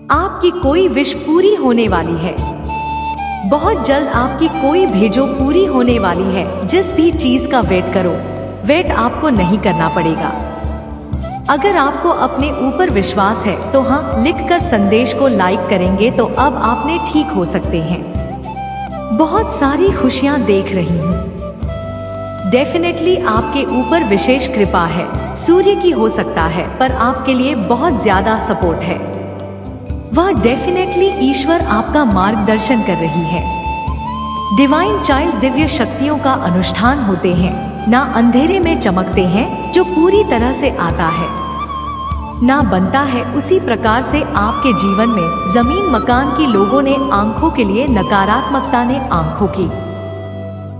आपकी कोई विश पूरी होने वाली है। बहुत जल्द आपकी कोई भेजो पूरी होने वाली है। जिस भी चीज का वेट करो, वेट आपको नहीं करना पड़ेगा। अगर आपको अपने ऊपर विश्वास है तो हाँ लिखकर संदेश को लाइक करेंगे तो अब आपने ठीक हो सकते हैं। बहुत सारी खुशियां देख रही हूँ। डेफिनेटली आपके ऊपर विशेष कृपा है, सूर्य की हो सकता है, पर आपके लिए बहुत ज्यादा सपोर्ट है। वह डेफिनेटली ईश्वर आपका मार्गदर्शन कर रही है। डिवाइन चाइल्ड दिव्य शक्तियों का अनुष्ठान होते हैं, ना अंधेरे में चमकते हैं जो पूरी तरह से आता है, ना बनता है उसी प्रकार से आपके जीवन में जमीन मकान की लोगों ने आंखों के लिए, नकारात्मकता ने आंखों की,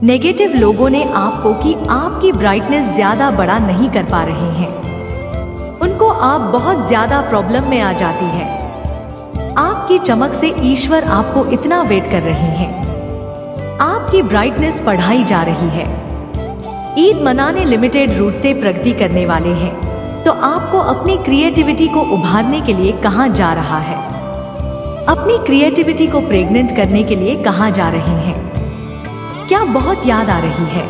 नेगेटिव लोगों ने आपको कि आपकी ब्राइटनेस ज्यादा बड़ा नहीं कर पा रहे हैं। उनको आप बहुत ज्यादा प्रॉब्लम में आ जाती है। आपकी चमक से ईश्वर आपको इतना वेट कर रहे हैं। आपकी ब्राइटनेस बढ़ाई जा रही है। ईद मनाने लिमिटेड रूठते प्रगति करने वाले हैं, तो आपको अपनी क्रिएटिविटी को उभारने के लिए कहाँ जा रहा है? अपनी क्रिएटिविटी को प्रेग्नेंट करने के लिए कहाँ जा रहे हैं? क्या बहुत याद आ रही है?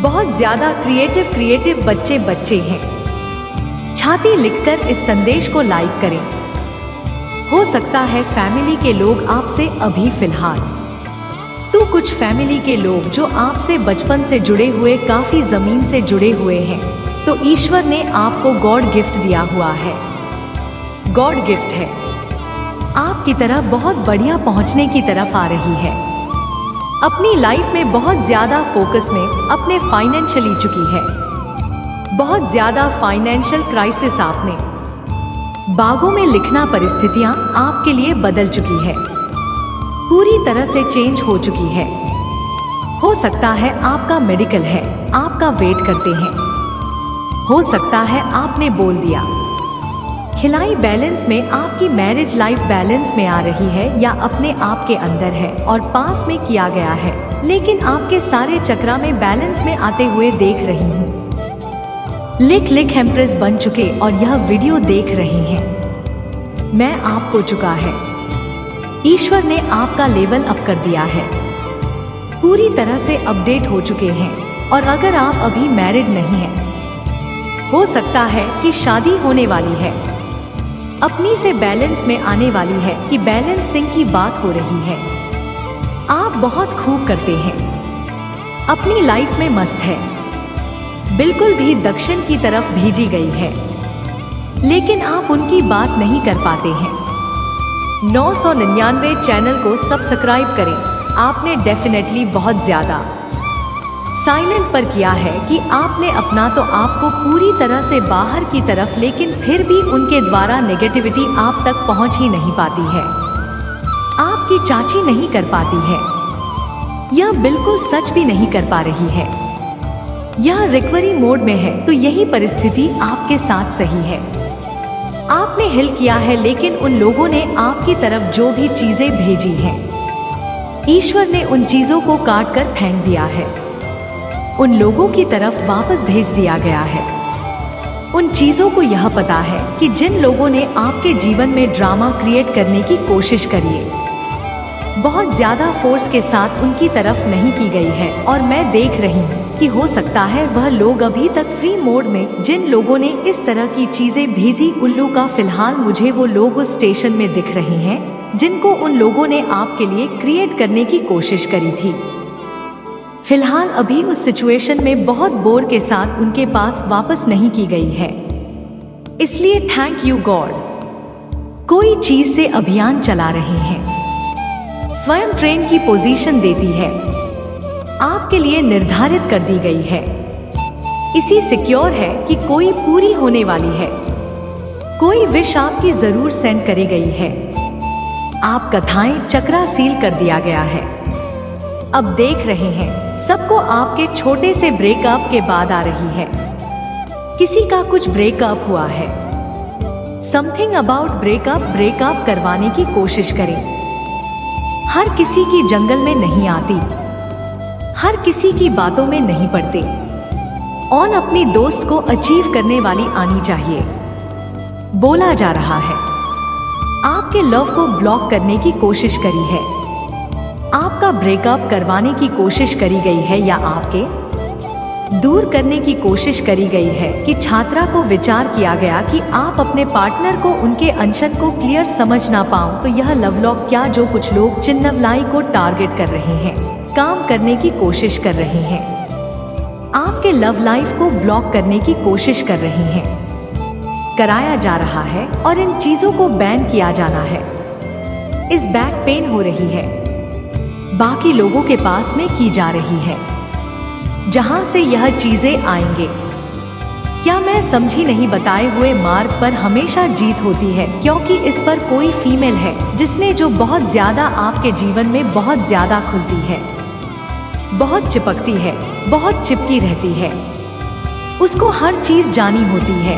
बहुत ज्यादा क्रिएटिव बच्चे हैं। छाती लिखकर इस संदेश को लाइक करें। हो सकता है फैमिली के लोग आपसे अभी फिलहाल, तो कुछ फैमिली के लोग जो आपसे बचपन से जुड़े हुए, काफी जमीन से जुड़े हुए हैं, तो ईश्वर ने आपको गॉड गिफ्ट दिया हुआ है। गॉड गिफ्ट है, आपकी तरह बहुत बढ़िया पहुंचने की तरफ आ रही है। अपनी लाइफ में बहुत ज्यादा फोकस में अपने फाइनेंशियली चुकी है। बहुत ज्यादा फाइनेंशियल क्राइसिस आपने बागों में लिखना, परिस्थितियां आपके लिए बदल चुकी है, पूरी तरह से चेंज हो चुकी है। हो सकता है आपका मेडिकल है, आपका वेट करते हैं। हो सकता है आपने बोल दिया। खिलाई बैलेंस में आपकी मैरिज लाइफ बैलेंस में आ रही है या अपने आप के अंदर है और पास में किया गया है, लेकिन आपके सारे चक्रा में बैलेंस में आते हुए देख रही हूँ। लिख एम्प्रेस बन चुके और यह वीडियो देख रहे हैं। मैं आपको चुका है। ईश्वर ने आपका लेवल अप कर दिया है, पूरी तरह से अपडेट हो चुके हैं। और अगर आप अभी मैरिड नहीं हैं, हो सकता है कि शादी होने वाली है, अपनी से बैलेंस में आने वाली है, कि बैलेंसिंग की बात हो रही है। आप बहुत खूब करते हैं, अपनी लाइफ में मस्त है, बिल्कुल भी दक्षिण की तरफ भेजी गई है, लेकिन आप उनकी बात नहीं कर पाते हैं। 999 चैनल को सब्सक्राइब करें। आपने डेफिनेटली बहुत ज्यादा साइलेंट पर किया है कि आपने अपना तो आपको पूरी तरह से बाहर की तरफ, लेकिन फिर भी उनके द्वारा नेगेटिविटी आप तक पहुंच ही नहीं पाती है। आपकी चाची नहीं कर पाती है, यह बिल्कुल सच भी नहीं कर पा रही है। यह रिकवरी मोड में है, तो यही परिस्थिति आपके साथ सही है। आपने हिल किया है, लेकिन उन लोगों ने आपकी तरफ जो भी चीजें भेजी हैं, ईश्वर ने उन चीजों को काट कर फेंक दिया है। उन लोगों की तरफ वापस भेज दिया गया है। उन चीजों को यह पता है कि जिन लोगों ने आपके जीवन में ड्रामा क्रिएट करने की कोशिश करी है, बहुत ज्यादा फोर्स के साथ उनकी तरफ नहीं की गई है। और मैं देख रही हूँ कि हो सकता है वह लोग अभी तक फ्री मोड में, जिन लोगों ने इस तरह की चीजें भेजी, उल्लू का फिलहाल मुझे वो लोग उस स्टेशन में दिख रहे हैं जिनको उन लोगों ने आपके लिए क्रिएट करने की कोशिश करी थी। फिलहाल अभी उस सिचुएशन में बहुत बोर के साथ उनके पास वापस नहीं की गई है। इसलिए थैंक यू गॉड, कोई चीज से अभियान चला रहे हैं, स्वयं ट्रेन की पोजीशन देती है, आपके लिए निर्धारित कर दी गई है। इसी सिक्योर है कि कोई पूरी होने वाली है। कोई विश आपकी जरूर सेंड करी गई है। आप कथाएं चक्रा सील कर दिया गया है। अब देख रहे हैं सबको आपके छोटे से ब्रेकअप के बाद आ रही है। किसी का कुछ ब्रेकअप हुआ है, समथिंग अबाउट ब्रेकअप करवाने की कोशिश करें। हर किसी की जंगल में नहीं आती, हर किसी की बातों में नहीं पड़ते। ऑन अपनी दोस्त को अचीव करने वाली आनी चाहिए, बोला जा रहा है। आपके लव को ब्लॉक करने की कोशिश करी है, आपका ब्रेकअप करवाने की कोशिश करी गई है या आपके दूर करने की कोशिश करी गई है कि छात्रा को विचार किया गया कि आप अपने पार्टनर को उनके अनशन को क्लियर समझ ना पाओ। तो यह लव लॉक क्या जो कुछ लोग चिन्हवलाई को टारगेट कर रहे हैं, काम करने की कोशिश कर रहे हैं, आपके लव लाइफ को ब्लॉक करने की कोशिश कर रहे हैं, कराया जा रहा है और इन चीजों को बैन किया जाना है। इस बैक पेन हो रही है, बाकी लोगों के पास में की जा रही है, जहां से यह चीजें आएंगे। क्या मैं समझी नहीं? बताए हुए मार्ग पर हमेशा जीत होती है, क्योंकि इस पर कोई फीमेल है जिसने जो बहुत ज्यादा आपके जीवन में बहुत ज्यादा खुलती है, बहुत चिपकती है, बहुत चिपकी रहती है, उसको हर चीज जानी होती है।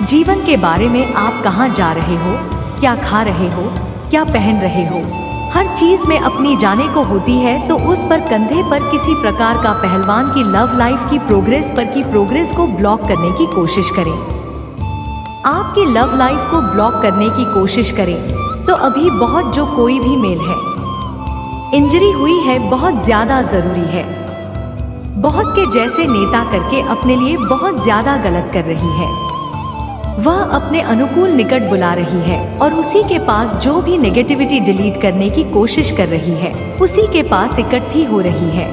जीवन के बारे में आप कहाँ जा रहे हो, क्या खा रहे हो, क्या पहन रहे हो, हर चीज में अपनी जाने को होती है। तो उस पर कंधे पर किसी प्रकार का पहलवान की लव लाइफ की प्रोग्रेस को ब्लॉक करने की कोशिश करें, आपकी लव लाइफ को ब्लॉक करने की कोशिश करें। तो अभी बहुत जो कोई भी मेल है, इंजरी हुई है, बहुत ज्यादा जरूरी है, बहुत के जैसे नेता करके अपने लिए बहुत ज्यादा गलत कर रही है, वह अपने अनुकूल निकट बुला रही है और उसी के पास जो भी नेगेटिविटी डिलीट करने की कोशिश कर रही है, उसी के पास इकट्ठी हो रही है,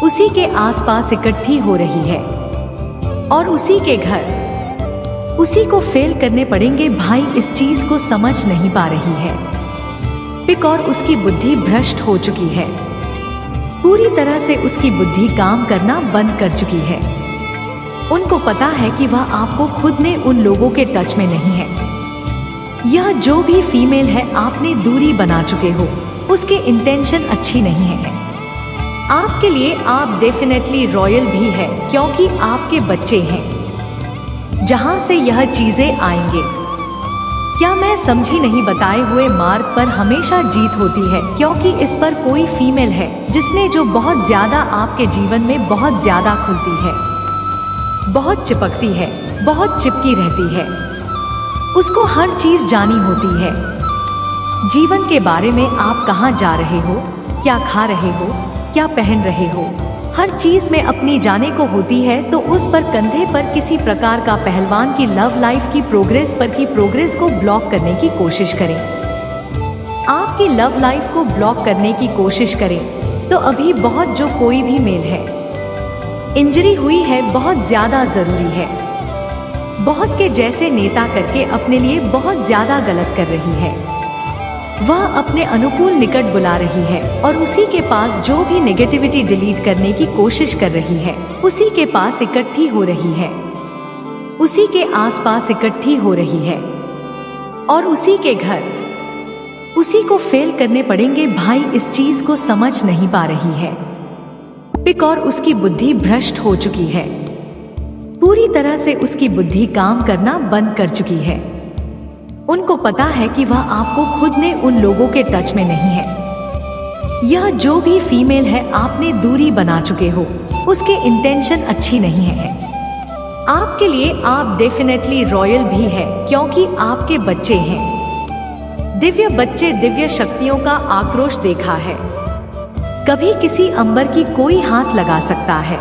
उसी के आसपास इकट्ठी हो रही है और उसी के घर उसी को फेल करने पड़ेंगे। भाई इस चीज को समझ नहीं पा रही है, बिकॉज़ उसकी बुद्धि भ्रष्ट हो चुकी है, पूरी तरह से उसकी बुद्धि काम करना बंद कर चुकी है। उनको पता है कि वह आपको खुद ने उन लोगों के टच में नहीं है। यह जो भी फीमेल है आपने दूरी बना चुके हो, उसके इंटेंशन अच्छी नहीं है आपके लिए। आप डेफिनेटली रॉयल भी है, क्योंकि आपके बच्चे हैं जहां से यह चीजें आएंगे। क्या मैं समझी नहीं? बताए हुए मार्ग पर हमेशा जीत होती है, क्योंकि इस पर कोई फीमेल है जिसने जो बहुत ज्यादा आपके जीवन में बहुत ज्यादा खुलती है, बहुत चिपकती है, बहुत चिपकी रहती है, उसको हर चीज जानी होती है। जीवन के बारे में आप कहाँ जा रहे हो, क्या खा रहे हो, क्या पहन रहे हो, हर चीज में अपनी जाने को होती है। तो उस पर कंधे पर किसी प्रकार का पहलवान की लव लाइफ की प्रोग्रेस को ब्लॉक करने की कोशिश करें, आपकी लव लाइफ को ब्लॉक करने की कोशिश करें। तो अभी बहुत जो कोई भी मेल है, इंजरी हुई है, बहुत ज्यादा जरूरी है, बहुत के जैसे नेता करके अपने लिए बहुत ज्यादा गलत कर रही है, वह अपने अनुकूल निकट बुला रही है और उसी के पास जो भी नेगेटिविटी डिलीट करने की कोशिश कर रही है, उसी के पास इकट्ठी हो रही है, उसी के आसपास इकट्ठी हो रही है और उसी के घर उसी को फेल करने पड़ेंगे। भाई इस चीज को समझ नहीं पा रही है, बिकॉज़ उसकी बुद्धि भ्रष्ट हो चुकी है, पूरी तरह से उसकी बुद्धि काम करना बंद कर चुकी है। उनको पता है कि वह आपको खुद ने उन लोगों के टच में नहीं है। यह जो भी फीमेल है आपने दूरी बना चुके हो, उसके इंटेंशन अच्छी नहीं है आपके लिए। आप डेफिनेटली रॉयल भी है, क्योंकि आपके बच्चे हैं, दिव्य बच्चे, दिव्य शक्तियों का आक्रोश देखा है। कभी किसी अंबर की कोई हाथ लगा सकता है,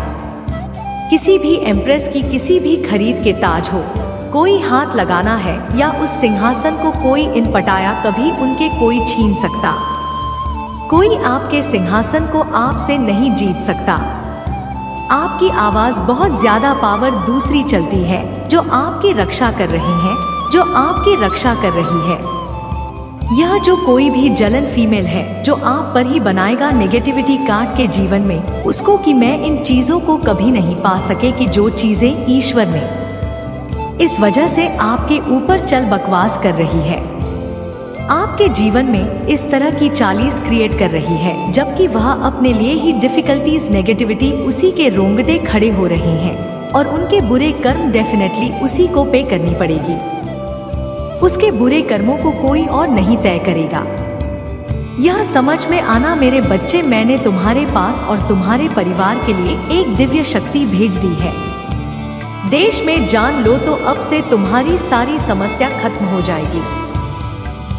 किसी भी एम्प्रेस की किसी भी खरीद के ताज हो, कोई हाथ लगाना है या उस सिंहासन को कोई इन पटाया, कभी उनके कोई छीन सकता, कोई आपके सिंहासन को आपसे नहीं जीत सकता। आपकी आवाज बहुत ज्यादा पावर दूसरी चलती है, जो आपकी रक्षा कर रही है, जो आपकी रक्षा कर रही है। यह जो कोई भी जलन फीमेल है जो आप पर ही बनाएगा नेगेटिविटी काट के जीवन में, उसको कि मैं इन चीजों को कभी नहीं पा सके कि जो चीजें ईश्वर ने इस वजह से आपके ऊपर चल बकवास कर रही है, आपके जीवन में इस तरह की चालीस क्रिएट कर रही है, जबकि वह अपने लिए ही डिफिकल्टीज नेगेटिविटी उसी के रोंगटे खड़े हो रहे हैं और उनके बुरे कर्म डेफिनेटली उसी को पे करनी पड़ेगी। उसके बुरे कर्मों को कोई और नहीं तय करेगा। यह समझ में आना मेरे बच्चे, मैंने तुम्हारे पास और तुम्हारे परिवार के लिए एक दिव्य शक्ति भेज दी है। देश में जान लो तो अब से तुम्हारी सारी समस्या खत्म हो जाएगी।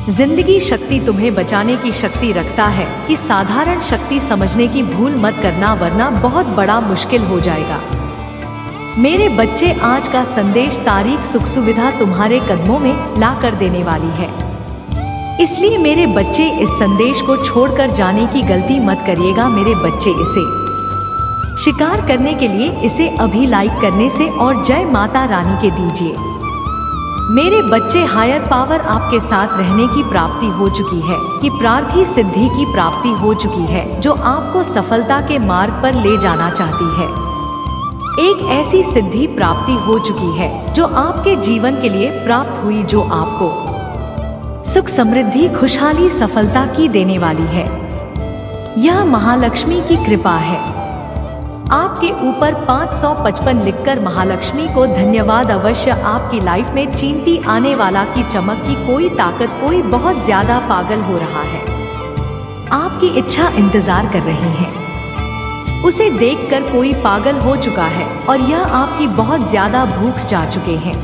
जिंदगी शक्ति तुम्हें बचाने की शक्ति रखता है कि साधारण शक्ति समझने की भूल मत करना, वरना बहुत बड़ा मुश्किल हो जाएगा। मेरे बच्चे, आज का संदेश तारीख सुख सुविधा तुम्हारे कदमों में ला कर देने वाली है। इसलिए मेरे बच्चे, इस संदेश को छोड़कर जाने की गलती मत करिएगा। मेरे बच्चे, इसे शिकार करने के लिए इसे अभी लाइक करने से और जय माता रानी के दीजिए। मेरे बच्चे, हायर पावर आपके साथ रहने की प्राप्ति हो चुकी है कि प्रार्थी सिद्धि की प्राप्ति हो चुकी है, जो आपको सफलता के मार्ग पर ले जाना चाहती है। एक ऐसी सिद्धि प्राप्ति हो चुकी है जो आपके जीवन के लिए प्राप्त हुई, जो आपको सुख समृद्धि खुशहाली सफलता की देने वाली है। यह महालक्ष्मी की कृपा है। आपके ऊपर 555 लिखकर महालक्ष्मी को धन्यवाद अवश्य। आपकी लाइफ में चींटी आने वाला की चमक की कोई ताकत, कोई बहुत ज्यादा पागल हो रहा है, आपकी इच्छा इंतजार कर रही है। उसे देखकर कोई पागल हो चुका है और यह आपकी बहुत ज्यादा भूख जा चुके हैं।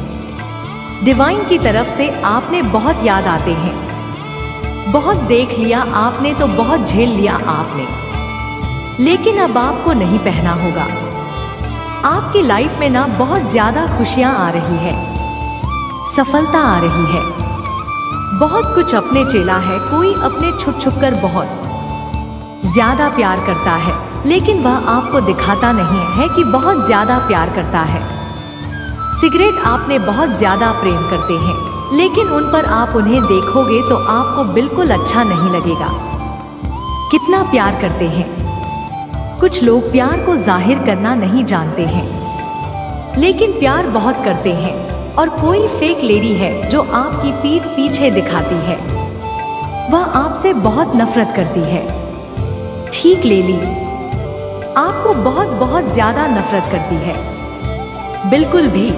डिवाइन की तरफ से आपने बहुत याद आते हैं। बहुत देख लिया आपने, तो बहुत झेल लिया आपने, लेकिन अब आपको नहीं पहना होगा। आपकी लाइफ में ना बहुत ज्यादा खुशियां आ रही है, सफलता आ रही है, बहुत कुछ अपने चेला है। कोई अपने छुप छुप कर बहुत ज्यादा प्यार करता है, लेकिन वह आपको दिखाता नहीं है कि बहुत ज्यादा प्यार करता है। सिगरेट आपने बहुत ज्यादा प्रेम करते हैं, लेकिन उन पर आप उन्हें देखोगे तो आपको बिल्कुल अच्छा नहीं लगेगा। कितना प्यार करते हैं। कुछ लोग प्यार को जाहिर करना नहीं जानते हैं, लेकिन प्यार बहुत करते हैं। और कोई फेक लेडी है जो आपकी पीठ पीछे दिखाती है, वह आपसे बहुत नफरत करती है। ठीक ले ली, आपको बहुत बहुत ज्यादा नफरत करती है, बिल्कुल भी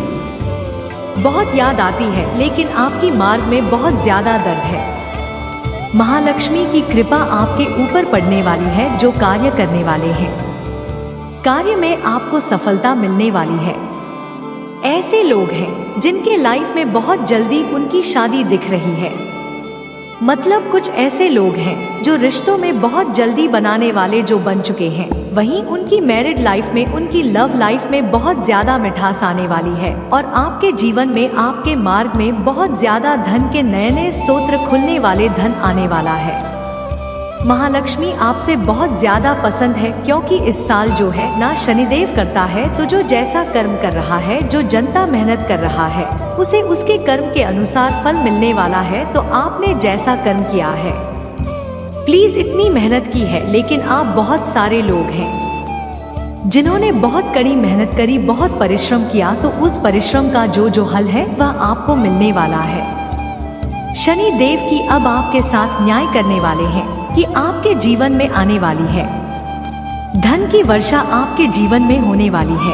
बहुत याद आती है, लेकिन आपकी मार्ग में बहुत ज्यादा दर्द है। महालक्ष्मी की कृपा आपके ऊपर पड़ने वाली है। जो कार्य करने वाले हैं, कार्य में आपको सफलता मिलने वाली है। ऐसे लोग हैं जिनके लाइफ में बहुत जल्दी उनकी शादी दिख रही है। मतलब कुछ ऐसे लोग हैं जो रिश्तों में बहुत जल्दी बनाने वाले जो बन चुके हैं, वहीं उनकी मैरिड लाइफ में, उनकी लव लाइफ में बहुत ज्यादा मिठास आने वाली है। और आपके जीवन में, आपके मार्ग में बहुत ज्यादा धन के नए नए स्तोत्र खुलने वाले, धन आने वाला है। महालक्ष्मी आपसे बहुत ज्यादा पसंद है, क्योंकि इस साल जो है ना शनिदेव करता है, तो जो जैसा कर्म कर रहा है, जो जनता मेहनत कर रहा है, उसे उसके कर्म के अनुसार फल मिलने वाला है। तो आपने जैसा कर्म किया है, प्लीज इतनी मेहनत की है, लेकिन आप बहुत सारे लोग हैं जिन्होंने बहुत कड़ी मेहनत करी, बहुत परिश्रम किया, तो उस परिश्रम का जो हल है वह आपको मिलने वाला है। शनि देव की अब आपके साथ न्याय करने वाले हैं कि आपके जीवन में आने वाली है। धन की वर्षा आपके जीवन में होने वाली है।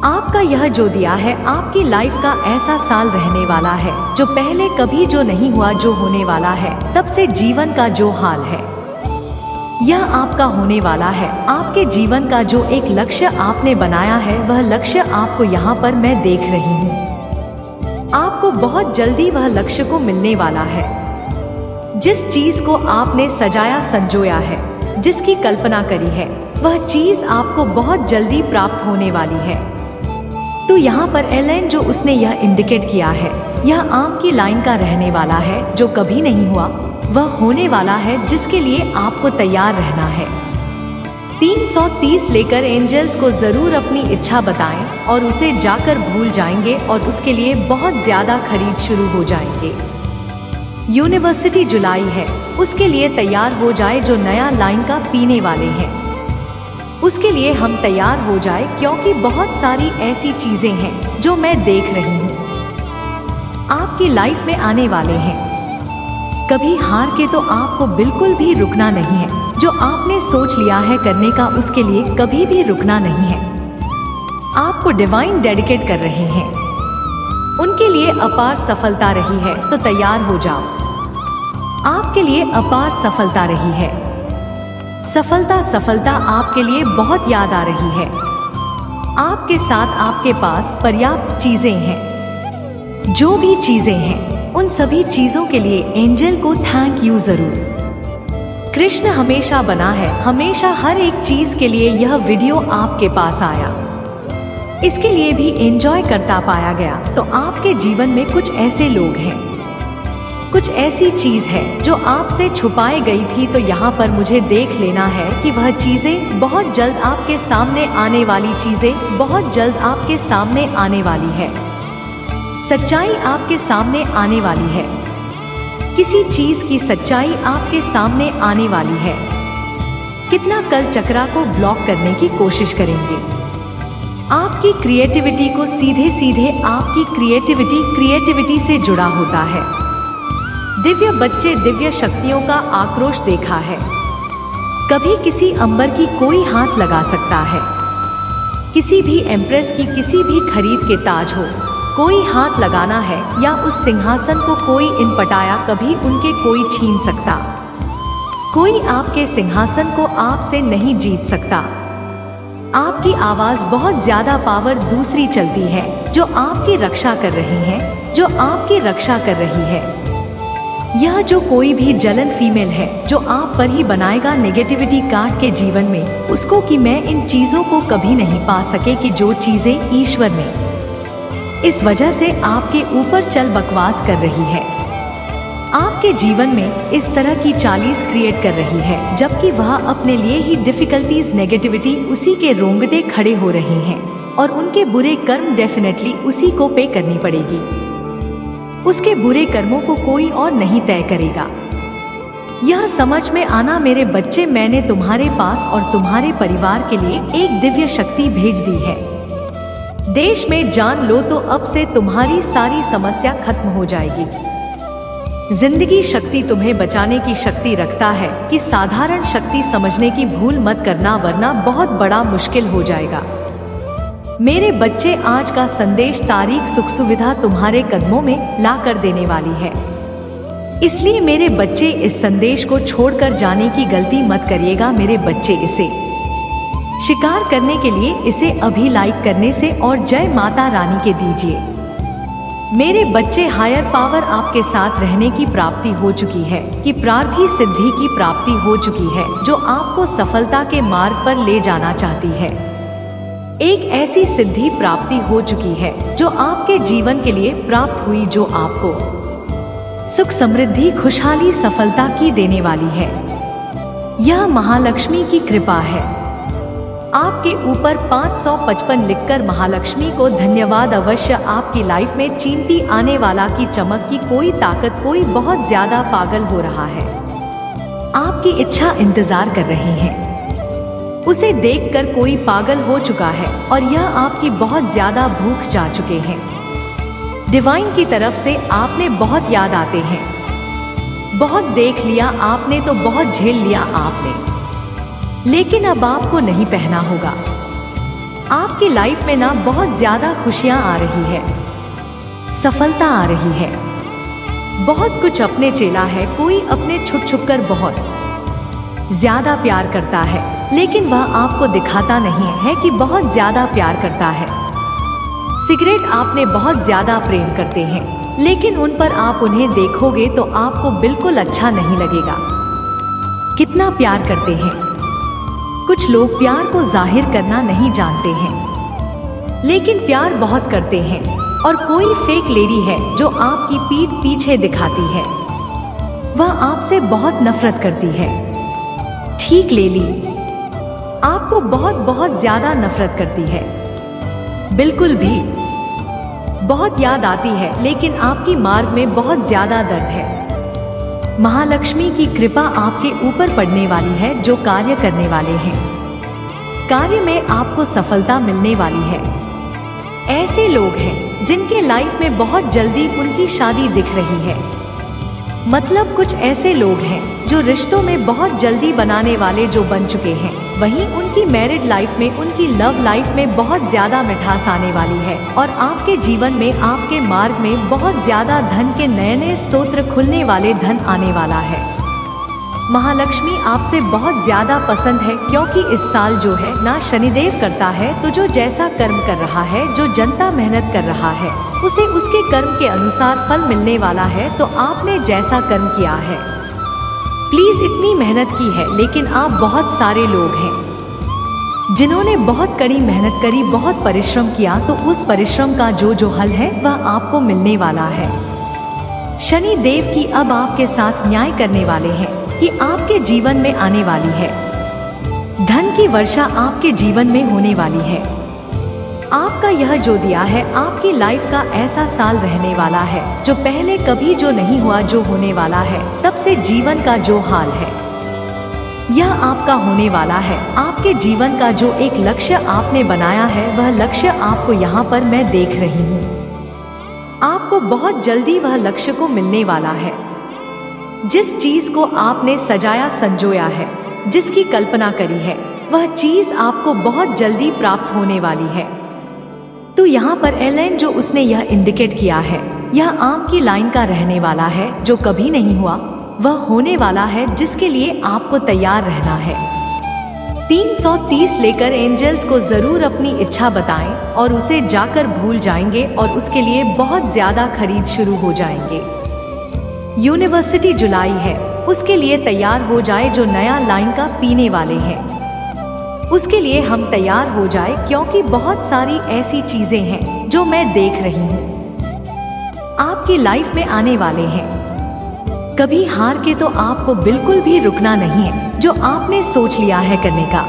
आपका यह जो दिया है, आपकी लाइफ का ऐसा साल रहने वाला है जो पहले कभी जो नहीं हुआ, जो होने वाला है। तब से जीवन का जो हाल है, यह आपका होने वाला है। आपके जीवन का जो एक लक्ष्य आपने बनाया है, वह लक्ष्य आपको यहाँ पर मैं देख रही हूँ। आपको बहुत जल्दी वह लक्ष्य को मिलने वाला है। जिस चीज को आपने सजाया संजोया है, जिसकी कल्पना करी है, वह चीज आपको बहुत जल्दी प्राप्त होने वाली है। तो यहाँ पर एलेन जो उसने यह इंडिकेट किया है, यह आम की लाइन का रहने वाला है। जो कभी नहीं हुआ वह होने वाला है, जिसके लिए आपको तैयार रहना है। 330 लेकर एंजल्स को जरूर अपनी इच्छा बताएं और उसे जाकर भूल जाएंगे और उसके लिए बहुत ज्यादा खरीद शुरू हो जाएंगे। यूनिवर्सिटी जुलाई है, उसके लिए तैयार हो जाए। जो नया लाइन का पीने वाले हैं, उसके लिए हम तैयार हो जाए, क्योंकि बहुत सारी ऐसी चीजें हैं जो मैं देख रही हूँ आपकी लाइफ में आने वाले हैं। कभी हार के तो आपको बिल्कुल भी रुकना नहीं है। जो आपने सोच लिया है करने का, उसके लिए कभी भी रुकना नहीं है। आपको डिवाइन डेडिकेट कर रहे हैं, उनके लिए अपार सफलता रही है, तो तैयार हो जाओ। आपके लिए अपार सफलता रही है। सफलता आपके लिए बहुत याद आ रही है। आपके साथ आपके पास पर्याप्त चीजें हैं। जो भी चीजें हैं उन सभी चीजों के लिए एंजल को थैंक यू जरूर। कृष्ण हमेशा बना है, हमेशा हर एक चीज के लिए यह वीडियो आपके पास आया, इसके लिए भी एंजॉय करता पाया गया। तो आपके जीवन में कुछ ऐसे लोग हैं, कुछ ऐसी चीज है जो आपसे छुपाई गई थी, तो यहाँ पर मुझे देख लेना है कि वह चीजें बहुत जल्द आपके सामने आने वाली चीजें बहुत जल्द आपके सामने आने वाली है। सच्चाई आपके सामने आने वाली है, किसी चीज की सच्चाई आपके सामने आने वाली है। कितना कल चक्रा को ब्लॉक करने की कोशिश करेंगे। आपकी क्रिएटिविटी को सीधे सीधे आपकी क्रिएटिविटी से जुड़ा होता है। दिव्य बच्चे दिव्य शक्तियों का आक्रोश देखा है। कभी किसी अंबर की कोई हाथ लगा सकता है, किसी भी एम्प्रेस की किसी भी खरीद के ताज हो, कोई हाथ लगाना है या उस सिंहासन को कोई इनपटाया, कभी उनके कोई छीन सकता। कोई आपके सिंहासन को आपसे नहीं जीत सकता। आपकी आवाज बहुत ज्यादा पावर दूसरी चलती है, जो आपकी रक्षा कर रही है, जो आपकी रक्षा कर रही है। यह जो कोई भी जलन फीमेल है जो आप पर ही बनाएगा नेगेटिविटी काट के जीवन में, उसको कि मैं इन चीजों को कभी नहीं पा सके कि जो चीजें ईश्वर ने इस वजह से आपके ऊपर चल बकवास कर रही है। आपके जीवन में इस तरह की 40 क्रिएट कर रही है, जबकि वह अपने लिए ही डिफिकल्टीज नेगेटिविटी उसी के रोंगटे खड़े हो रहे हैं और उनके बुरे कर्म डेफिनेटली उसी को पे करनी पड़ेगी। उसके बुरे कर्मों को कोई और नहीं तय करेगा। यह समझ में आना मेरे बच्चे, मैंने तुम्हारे पास और तुम्हारे परिवार के लिए एक दिव्य शक्ति भेज दी है। देश में जान लो तो अब से तुम्हारी सारी समस्या खत्म हो जाएगी। जिंदगी शक्ति तुम्हें बचाने की शक्ति रखता है कि साधारण शक्ति समझने की भूल मत करना, वरना बहुत बड़ा मुश्किल हो जाएगा। मेरे बच्चे, आज का संदेश तारीख सुख सुविधा तुम्हारे कदमों में ला कर देने वाली है। इसलिए मेरे बच्चे, इस संदेश को छोड़कर जाने की गलती मत करिएगा। मेरे बच्चे, इसे शिकार करने के लिए इसे अभी लाइक करने से और जय माता रानी के दीजिए। मेरे बच्चे, हायर पावर आपके साथ रहने की प्राप्ति हो चुकी है कि प्रार्थी सिद्धि की प्राप्ति हो चुकी है, जो आपको सफलता के मार्ग पर ले जाना चाहती है। एक ऐसी सिद्धि प्राप्ति हो चुकी है जो आपके जीवन के लिए प्राप्त हुई, जो आपको सुख समृद्धि खुशहाली सफलता की देने वाली है। यह महालक्ष्मी की कृपा है। आपके ऊपर 555 लिखकर महालक्ष्मी को धन्यवाद अवश्य। आपकी लाइफ में चींटी आने वाला की चमक की कोई ताकत, कोई बहुत ज्यादा पागल हो रहा है, आपकी इच्छा इंतजार कर रही है। उसे देखकर कोई पागल हो चुका है और यह आपकी बहुत ज्यादा भूख जा चुके हैं। डिवाइन की तरफ से आपने बहुत याद आते हैं। बहुत देख लिया आपने, तो बहुत झेल लिया आपने, लेकिन अब आपको नहीं पहना होगा। आपकी लाइफ में ना बहुत ज्यादा खुशियां आ रही है, सफलता आ रही है, बहुत कुछ अपने चेला है। कोई अपने छुप छुप कर बहुत ज्यादा प्यार करता है, लेकिन वह आपको दिखाता नहीं है कि बहुत ज्यादा प्यार करता है। सिगरेट आपने बहुत ज्यादा प्रेम करते हैं, लेकिन उन पर आप उन्हें देखोगे तो आपको बिल्कुल अच्छा नहीं लगेगा। कितना प्यार करते हैं। कुछ लोग प्यार को जाहिर करना नहीं जानते हैं, लेकिन प्यार बहुत करते हैं। और कोई फेक लेडी है जो आपकी पीठ पीछे दिखाती है, वह आपसे बहुत नफरत करती है। ठीक ले ली, आपको बहुत बहुत ज्यादा नफरत करती है, बिल्कुल भी बहुत याद आती है, लेकिन आपकी मार्ग में बहुत ज्यादा दर्द है। महालक्ष्मी की कृपा आपके ऊपर पड़ने वाली है। जो कार्य करने वाले हैं, कार्य में आपको सफलता मिलने वाली है। ऐसे लोग हैं जिनके लाइफ में बहुत जल्दी उनकी शादी दिख रही है। मतलब कुछ ऐसे लोग हैं जो रिश्तों में बहुत जल्दी बनाने वाले जो बन चुके हैं, वहीं उनकी मैरिड लाइफ में, उनकी लव लाइफ में बहुत ज्यादा मिठास आने वाली है। और आपके जीवन में, आपके मार्ग में बहुत ज्यादा धन के नए नए स्तोत्र खुलने वाले, धन आने वाला है। महालक्ष्मी आपसे बहुत ज्यादा पसंद है, क्योंकि इस साल जो है ना शनिदेव करता है, तो जो जैसा कर्म कर रहा है, जो जनता मेहनत कर रहा है, उसे उसके कर्म के अनुसार फल मिलने वाला है। तो आपने जैसा कर्म किया है, प्लीज इतनी मेहनत की है, लेकिन आप बहुत सारे लोग हैं जिन्होंने बहुत कड़ी मेहनत करी, बहुत परिश्रम किया, तो उस परिश्रम का जो हल है वह आपको मिलने वाला है। शनि देव की अब आपके साथ न्याय करने वाले हैं कि आपके जीवन में आने वाली है। धन की वर्षा आपके जीवन में होने वाली है। आपका यह जो दिया है, आपकी लाइफ का ऐसा साल रहने वाला है जो पहले कभी जो नहीं हुआ, जो होने वाला है तब से जीवन का जो हाल है यह आपका होने वाला है। आपके जीवन का जो एक लक्ष्य आपने बनाया है, वह लक्ष्य आपको यहाँ पर मैं देख रही हूँ। आपको बहुत जल्दी वह लक्ष्य को मिलने वाला है। जिस चीज को आपने सजाया संजोया है, जिसकी कल्पना करी है, वह चीज आपको बहुत जल्दी प्राप्त होने वाली है। तो यहाँ पर एलेन जो उसने यह इंडिकेट किया है, यह आम की लाइन का रहने वाला है। जो कभी नहीं हुआ वह होने वाला है, जिसके लिए आपको तैयार रहना है। 330 लेकर एंजल्स को जरूर अपनी इच्छा बताएं और उसे जाकर भूल जाएंगे और उसके लिए बहुत ज्यादा खरीद शुरू हो जाएंगे। यूनिवर्सिटी जुलाई है, उसके लिए तैयार हो जाए। जो नया लाइन का पीने वाले हैं उसके लिए हम तैयार हो जाए, क्योंकि बहुत सारी ऐसी चीजें हैं जो मैं देख रही हूँ आपकी लाइफ में आने वाले हैं। कभी हार के तो आपको बिल्कुल भी रुकना नहीं है। जो आपने सोच लिया है करने का,